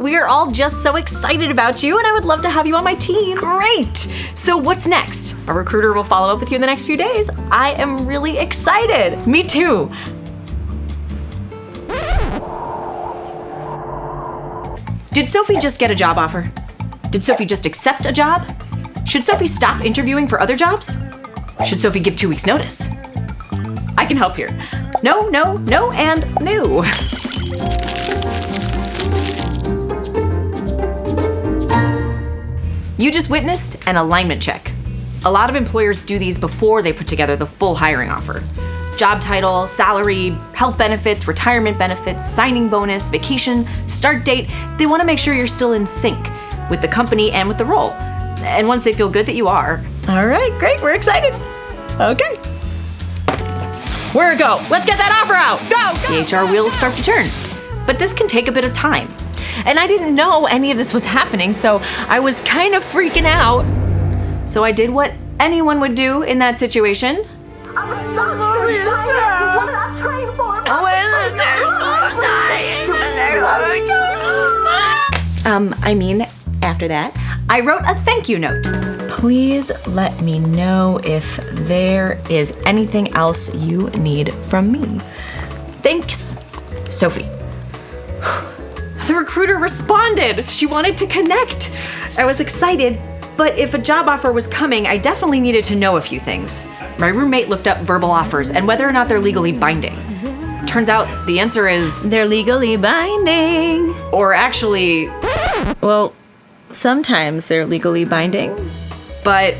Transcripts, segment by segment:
We are all just so excited about you, and I would love to have you on my team. Great! So what's next? A recruiter will follow up with you in the next few days. I am really excited. Me too. Did Sophie just get a job offer? Did Sophie just accept a job? Should Sophie stop interviewing for other jobs? Should Sophie give 2 weeks notice? I can help here. No, no, no, and no. You just witnessed an alignment check. A lot of employers do these before they put together the full hiring offer. Job title, salary, health benefits, retirement benefits, signing bonus, vacation, start date. They want to make sure you're still in sync with the company and with the role. And once they feel good that you are, all right, great, we're excited. Okay. Where to go? Let's get that offer out. Go, go. The HR wheels start to turn. But this can take a bit of time. And I didn't know any of this was happening, so I was kind of freaking out. So I did what anyone would do in that situation. After that, I wrote a thank you note. Please let me know if there is anything else you need from me. Thanks, Sophie. The recruiter responded. She wanted to connect. I was excited, but if a job offer was coming, I definitely needed to know a few things. My roommate looked up verbal offers and whether or not they're legally binding. Turns out the answer is they're legally binding. Or actually, well, sometimes they're legally binding, but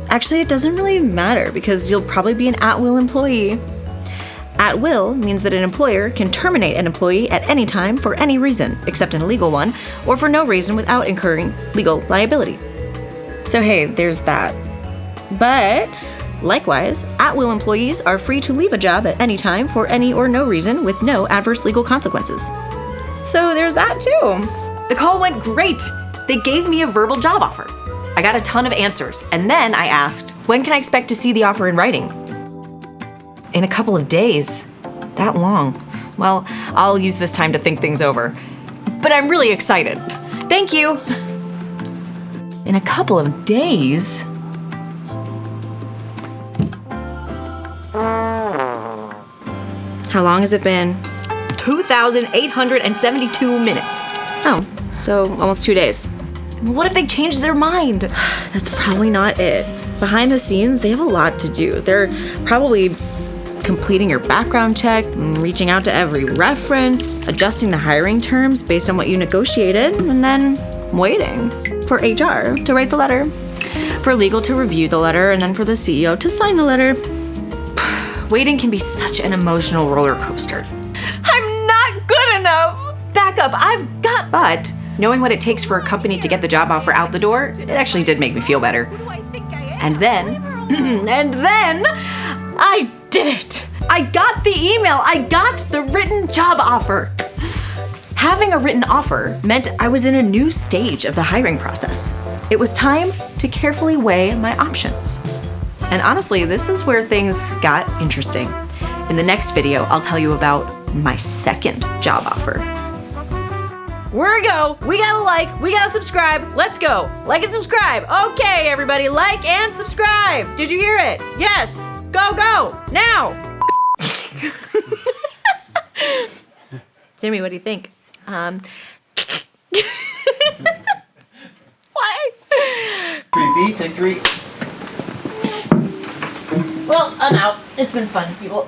actually it doesn't really matter because you'll probably be an at-will employee. At-will means that an employer can terminate an employee at any time for any reason, except an illegal one, or for no reason without incurring legal liability. So hey, there's that. But likewise, at-will employees are free to leave a job at any time for any or no reason with no adverse legal consequences. So there's that too. The call went great. They gave me a verbal job offer. I got a ton of answers, and then I asked, when can I expect to see the offer in writing? In a couple of days. That long. Well, I'll use this time to think things over. But I'm really excited. Thank you. In a couple of days? How long has it been? 2,872 minutes. Oh, so almost 2 days. What if they change their mind? That's probably not it. Behind the scenes, they have a lot to do. They're probably completing your background check, reaching out to every reference, adjusting the hiring terms based on what you negotiated, and then waiting for HR to write the letter, for legal to review the letter, and then for the CEO to sign the letter. Waiting can be such an emotional roller coaster. I'm not good enough! Back up, I've got but. Knowing what it takes for a company to get the job offer out the door, it actually did make me feel better. And then, I did it! I got the email! I got the written job offer! Having a written offer meant I was in a new stage of the hiring process. It was time to carefully weigh my options. And honestly, this is where things got interesting. In the next video, I'll tell you about my second job offer. Where to go? We gotta like, we gotta subscribe. Let's go. Like and subscribe. Okay, everybody, like and subscribe. Did you hear it? Yes. Go, go, now. Jimmy, what do you think? Why? 3B, take 3. Well, I'm out. It's been fun, people.